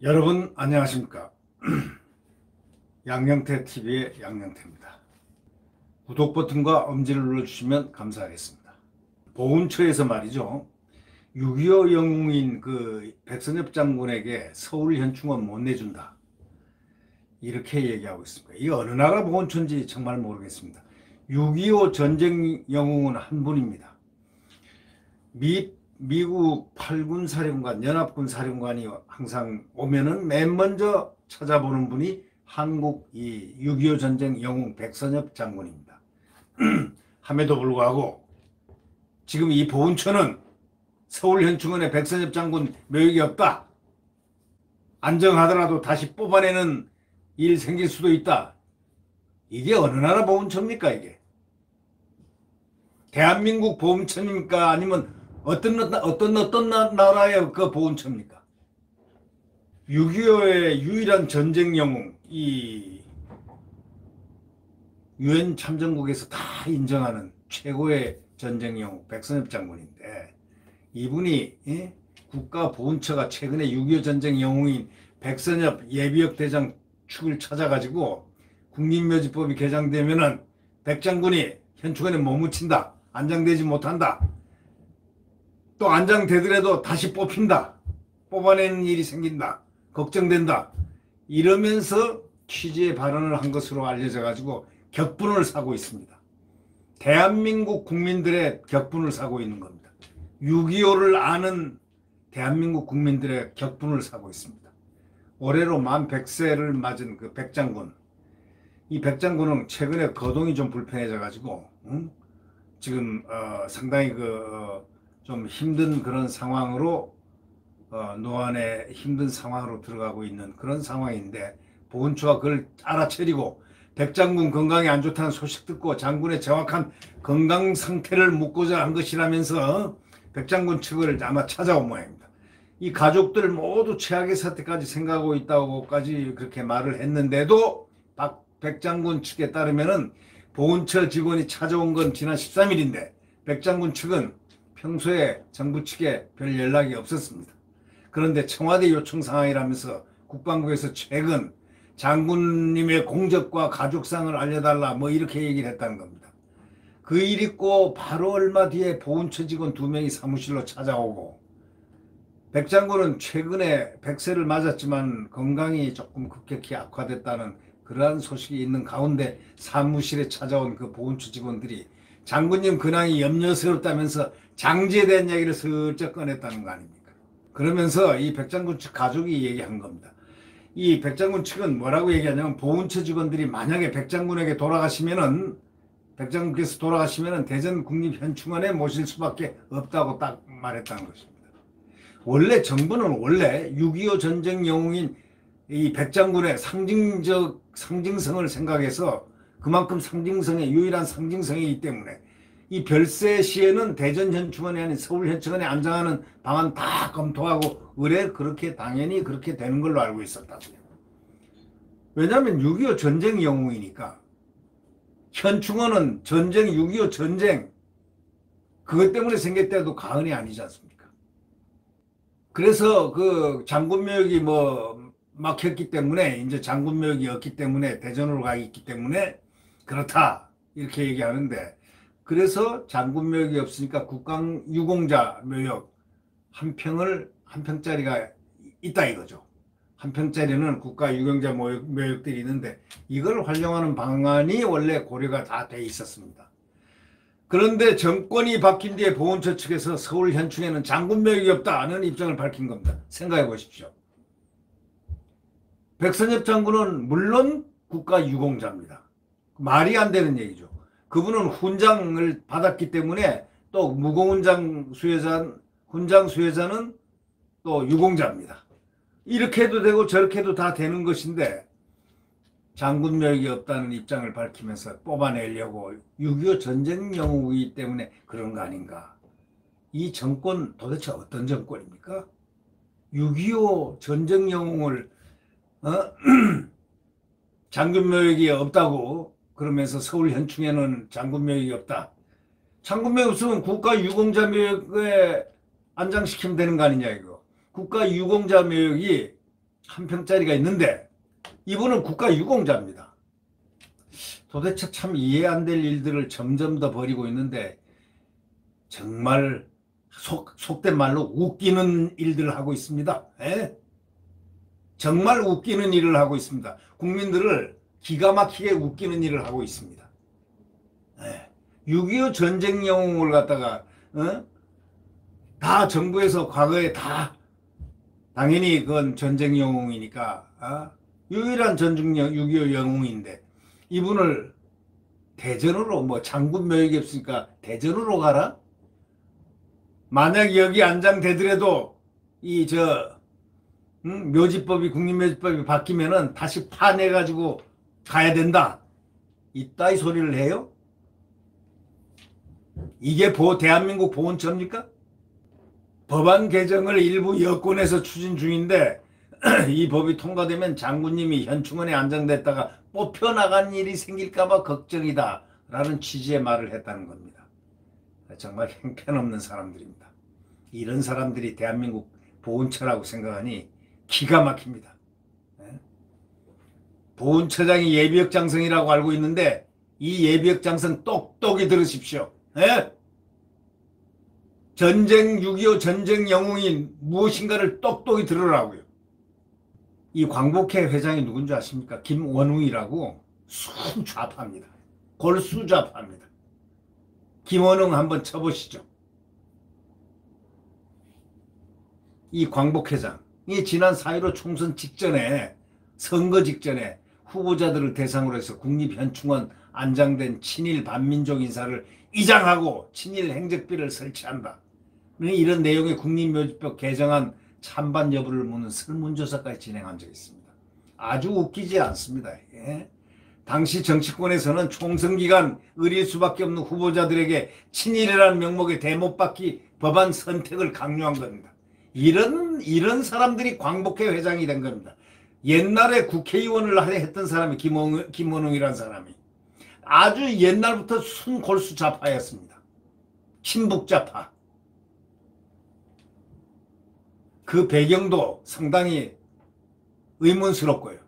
여러분 안녕하십니까. 양영태TV의 양영태입니다. 구독 버튼과 엄지를 눌러주시면 감사하겠습니다. 보훈처에서 말이죠, 6.25 영웅인 그 백선엽 장군에게 서울 현충원 못 내준다, 이렇게 얘기하고 있습니다. 이 어느 나라 보훈처인지 정말 모르겠습니다. 6.25 전쟁 영웅은 한 분입니다. 미국 8군 사령관, 연합군 사령관이 항상 오면은 맨 먼저 찾아보는 분이 한국 이 6.25 전쟁 영웅 백선엽 장군입니다. 함에도 불구하고 지금 이 보훈처는 서울 현충원에 백선엽 장군 묘역이 없다, 안정하더라도 다시 뽑아내는 일 생길 수도 있다. 이게 어느 나라 보훈처입니까? 이게 대한민국 보훈처입니까? 아니면 어떤 나라의 그 보훈처입니까? 6.25의 유일한 전쟁 영웅, 이 유엔 참전국에서 다 인정하는 최고의 전쟁 영웅 백선엽 장군인데, 이분이 국가 보훈처가 최근에 6.25 전쟁 영웅인 백선엽 예비역 대장 축을 찾아가지고 국민묘지법이 개정되면은 백 장군이 현충원에 못 묻힌다, 안장되지 못한다, 또 안장되더라도 다시 뽑힌다, 뽑아내는 일이 생긴다, 걱정된다, 이러면서 취지의 발언을 한 것으로 알려져 가지고 격분을 사고 있습니다. 대한민국 국민들의 격분을 사고 있는 겁니다. 6.25를 아는 대한민국 국민들의 격분을 사고 있습니다. 올해로 만 100세를 맞은 그 백장군, 이 백장군은 최근에 거동이 좀 불편해져 가지고 지금 상당히 좀 힘든 그런 상황으로, 노안에 힘든 상황으로 들어가고 있는 그런 상황인데, 보훈처가 그걸 알아차리고 백장군 건강이 안 좋다는 소식 듣고 장군의 정확한 건강 상태를 묻고자 한 것이라면서 백장군 측을 아마 찾아온 모양입니다. 이 가족들 모두 최악의 사태까지 생각하고 있다고까지 그렇게 말을 했는데도 백장군 측에 따르면은 보훈처 직원이 찾아온 건 지난 13일인데 백장군 측은 평소에 정부 측에 별 연락이 없었습니다. 그런데 청와대 요청 상황이라면서 국방부에서 최근 장군님의 공적과 가족상을 알려달라 뭐 이렇게 얘기를 했다는 겁니다. 그 일 있고 바로 얼마 뒤에 보훈처 직원 2명이 사무실로 찾아오고, 백 장군은 최근에 100세를 맞았지만 건강이 조금 급격히 악화됐다는 그러한 소식이 있는 가운데 사무실에 찾아온 그 보훈처 직원들이 장군님 근황이 염려스럽다면서 장지에 대한 얘기를 슬쩍 꺼냈다는 거 아닙니까? 그러면서 이 백장군 측 가족이 얘기한 겁니다. 이 백장군 측은 뭐라고 얘기하냐면, 보훈처 직원들이 만약에 백장군에게 돌아가시면은, 백장군께서 돌아가시면은 대전 국립현충원에 모실 수밖에 없다고 딱 말했다는 것입니다. 원래 정부는 원래 6.25 전쟁 영웅인 이 백장군의 상징성을 생각해서, 그만큼 상징성의 유일한 상징성이기 때문에 이 별세 시에는 대전 현충원이 아닌 서울 현충원에 안장하는 방안 다 검토하고 의뢰 그렇게 당연히 그렇게 되는 걸로 알고 있었다고요. 왜냐하면 6.25 전쟁 영웅이니까. 현충원은 전쟁, 6.25 전쟁, 그것 때문에 생겼대도 과언이 아니지 않습니까? 그래서 그 장군묘역이 뭐 막혔기 때문에, 이제 장군묘역이 없기 때문에 대전으로 가 있기 때문에 그렇다, 이렇게 얘기하는데, 그래서 장군묘역이 없으니까 국강 유공자 묘역 한 평짜리가 있다 이거죠. 한 평짜리는 국가 유공자 묘역들이 있는데, 이걸 활용하는 방안이 원래 고려가 다 돼 있었습니다. 그런데 정권이 바뀐 뒤에 보훈처 측에서 서울 현충에는 장군묘역이 없다는 입장을 밝힌 겁니다. 생각해 보십시오. 백선엽 장군은 물론 국가 유공자입니다. 말이 안 되는 얘기죠. 그분은 훈장을 받았기 때문에 또 무공훈장 훈장 수혜자는 또 유공자입니다. 이렇게 해도 되고 저렇게 해도 다 되는 것인데, 장군묘역이 없다는 입장을 밝히면서 뽑아내려고 6.25 전쟁 영웅이기 때문에 그런 거 아닌가. 이 정권 도대체 어떤 정권입니까? 6.25 전쟁 영웅을 장군묘역이 없다고 그러면서 서울 현충에는 장군묘역이 없다. 장군묘역 없으면 국가 유공자 묘역에 안장시키면 되는 거 아니냐 이거. 국가 유공자 묘역이 한 평짜리가 있는데 이분은 국가 유공자입니다. 도대체 참 이해 안 될 일들을 점점 더 벌이고 있는데 정말 속된 말로 웃기는 일들을 하고 있습니다. 에? 정말 웃기는 일을 하고 있습니다. 국민들을 기가 막히게 웃기는 일을 하고 있습니다. 6.25 전쟁 영웅을 갖다가 다 정부에서 과거에 다 당연히 그건 전쟁 영웅이니까 유일한 전쟁 6.25 영웅인데 이분을 대전으로 뭐 장군 묘역이 없으니까 대전으로 가라? 만약 여기 안장되더라도 이 묘지법이 국립묘지법이 바뀌면은 다시 파내가지고 가야 된다. 이따위 소리를 해요? 이게 대한민국 보훈처입니까? 법안 개정을 일부 여권에서 추진 중인데 이 법이 통과되면 장군님이 현충원에 안장됐다가 뽑혀나간 일이 생길까봐 걱정이다 라는 취지의 말을 했다는 겁니다. 정말 형편없는 사람들입니다. 이런 사람들이 대한민국 보훈처라고 생각하니 기가 막힙니다. 보훈처장이 예비역 장성이라고 알고 있는데 이 예비역 장성 똑똑히 들으십시오. 전쟁 6.25 전쟁 영웅인 무엇인가를 똑똑히 들으라고요. 이 광복회 회장이 누군지 아십니까? 김원웅이라고 순좌파입니다. 골수좌파입니다. 김원웅 한번 쳐보시죠. 이 광복회장이 지난 4.15 총선 직전에 선거 직전에 후보자들을 대상으로 해서 국립현충원 안장된 친일 반민족 인사를 이장하고 친일 행적비를 설치한다. 이런 내용의 국립묘지법 개정안 찬반 여부를 묻는 설문조사까지 진행한 적이 있습니다. 아주 웃기지 않습니다. 당시 정치권에서는 총선 기간 의리일 수밖에 없는 후보자들에게 친일이라는 명목의 대못받기 법안 선택을 강요한 겁니다. 이런 사람들이 광복회 회장이 된 겁니다. 옛날에 국회의원을 했던 사람이 김원웅이라는 사람이 아주 옛날부터 순골수 좌파였습니다. 친북 좌파. 그 배경도 상당히 의문스럽고요.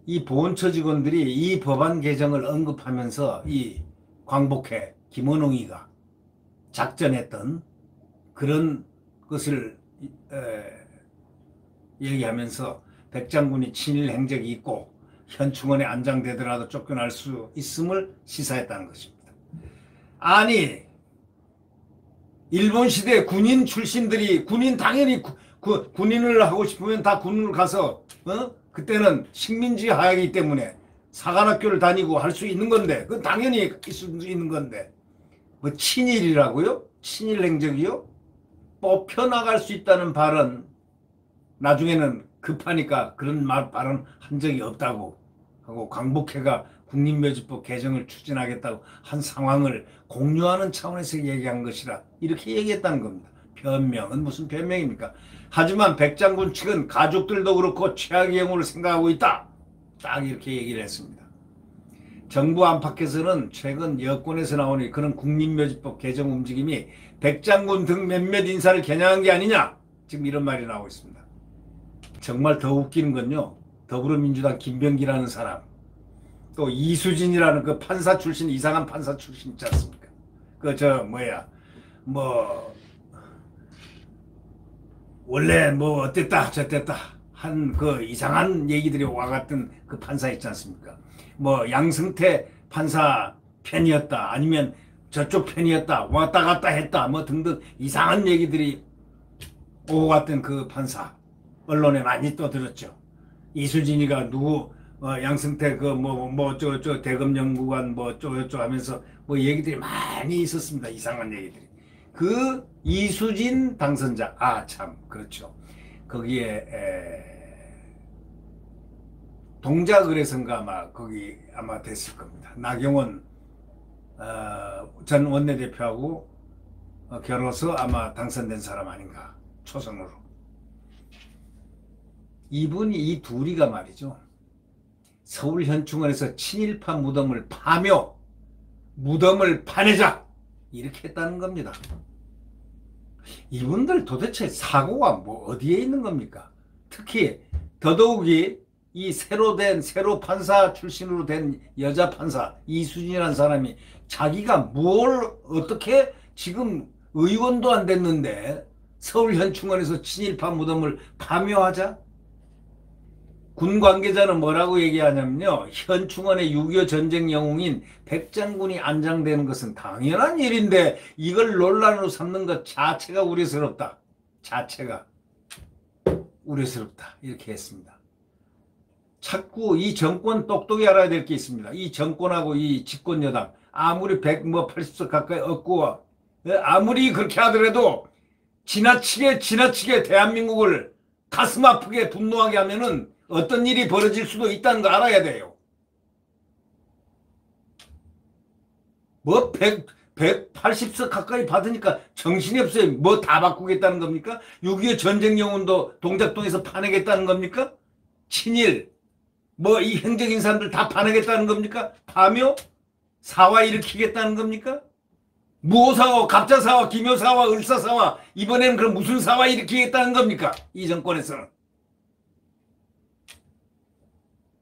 이 보훈처 직원들이 이 법안 개정을 언급하면서 이 광복회 김원웅이가 작전했던 그런 것을 얘기하면서 백장군이 친일 행적이 있고 현충원에 안장되더라도 쫓겨날 수 있음을 시사했다는 것입니다. 아니 일본 시대 군인 출신들이 당연히 군인을 하고 싶으면 다 군을 가서 그때는 식민지 하이기 때문에 사관학교를 다니고 할 수 있는 건데 그건 당연히 있을 수 있는 건데 뭐 친일이라고요? 친일 행적이요? 뽑혀나갈 수 있다는 발언 나중에는 급하니까 그런 발언 한 적이 없다고 하고 광복회가 국립묘지법 개정을 추진하겠다고 한 상황을 공유하는 차원에서 얘기한 것이라 이렇게 얘기했다는 겁니다. 변명은 무슨 변명입니까? 하지만 백장군 측은 가족들도 그렇고 최악의 경우를 생각하고 있다. 딱 이렇게 얘기를 했습니다. 정부 안팎에서는 최근 여권에서 나오는 그런 국립묘지법 개정 움직임이 백장군 등 몇몇 인사를 겨냥한 게 아니냐 지금 이런 말이 나오고 있습니다. 정말 더 웃기는 건요. 더불어민주당 김병기라는 사람 또 이수진이라는 그 판사 출신 이상한 판사 출신 있지 않습니까? 원래 뭐 어땠다 저땠다 한 그 이상한 얘기들이 와갔던 그 판사 있지 않습니까? 뭐 양승태 판사 편이었다 아니면 저쪽 편이었다 왔다 갔다 했다 뭐 등등 이상한 얘기들이 오고 갔던 그 판사 언론에 많이 떠들었죠. 이수진이가 누구 양승태 저 대검연구관 어쩌고저쩌고 하면서 뭐 얘기들이 많이 있었습니다. 이상한 얘기들이. 그 이수진 당선자 참 그렇죠. 거기에 동작을해선가 아마 거기 아마 됐을 겁니다. 나경원 전 원내대표하고 결혼해서 아마 당선된 사람 아닌가 초선으로. 이 둘이가 말이죠. 서울 현충원에서 친일파 무덤을 파며 무덤을 파내자 이렇게 했다는 겁니다. 이분들 도대체 사고가 뭐 어디에 있는 겁니까? 특히 더더욱이 이 새로 판사 출신으로 된 여자 판사 이수진이라는 사람이 자기가 뭘 어떻게 지금 의원도 안 됐는데 서울 현충원에서 친일파 무덤을 파묘하자? 군 관계자는 뭐라고 얘기하냐면요. 현충원에 6.25 전쟁 영웅인 백장군이 안장되는 것은 당연한 일인데 이걸 논란으로 삼는 것 자체가 우려스럽다. 자체가 우려스럽다. 이렇게 했습니다. 자꾸 이 정권 똑똑히 알아야 될 게 있습니다. 이 정권하고 이 집권 여당 아무리 80석 가까이 얻고 아무리 그렇게 하더라도 지나치게 대한민국을 가슴 아프게 분노하게 하면은 어떤 일이 벌어질 수도 있다는 거 알아야 돼요. 뭐 180석 가까이 받으니까 정신이 없어요. 뭐 다 바꾸겠다는 겁니까? 6.25 전쟁 영웅도 동작동에서 파내겠다는 겁니까? 친일 뭐 이 행적인 사람들 다 파내겠다는 겁니까? 파묘? 사화 일으키겠다는 겁니까? 무오사와 갑자사와 기묘사와 을사사와 이번에는 그럼 무슨 사화 일으키겠다는 겁니까? 이 정권에서는.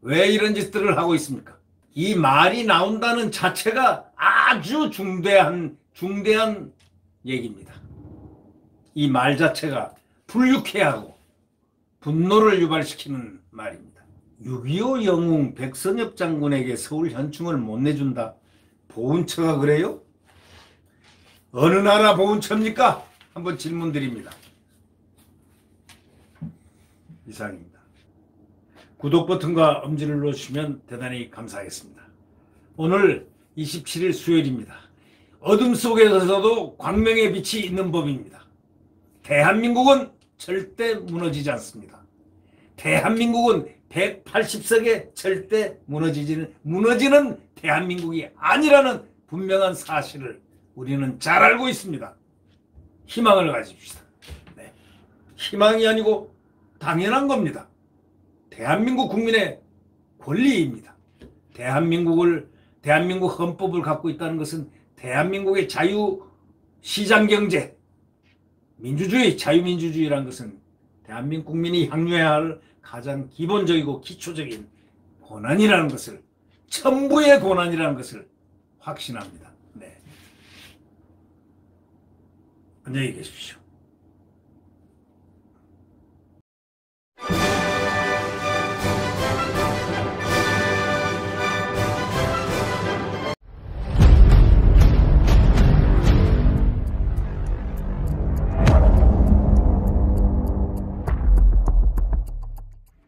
왜 이런 짓들을 하고 있습니까? 이 말이 나온다는 자체가 아주 중대한 얘기입니다. 이 말 자체가 불유쾌하고 분노를 유발시키는 말입니다. 6.25 영웅 백선엽 장군에게 서울 현충을 못 내준다. 보훈처가 그래요? 어느 나라 보훈처입니까? 한번 질문 드립니다. 이상입니다. 구독 버튼과 엄지를 눌러주시면 대단히 감사하겠습니다. 오늘 27일 수요일입니다. 어둠 속에서도 광명의 빛이 있는 법입니다. 대한민국은 절대 무너지지 않습니다. 대한민국은 180석에 절대 무너지는 대한민국이 아니라는 분명한 사실을 우리는 잘 알고 있습니다. 희망을 가집시다. 네. 희망이 아니고 당연한 겁니다. 대한민국 국민의 권리입니다. 대한민국 헌법을 갖고 있다는 것은 대한민국의 자유시장경제, 민주주의, 자유민주주의라는 것은 대한민국 국민이 향유해야 할 가장 기본적이고 기초적인 권한이라는 것을, 천부의 권한이라는 것을 확신합니다. 네. 안녕히 계십시오.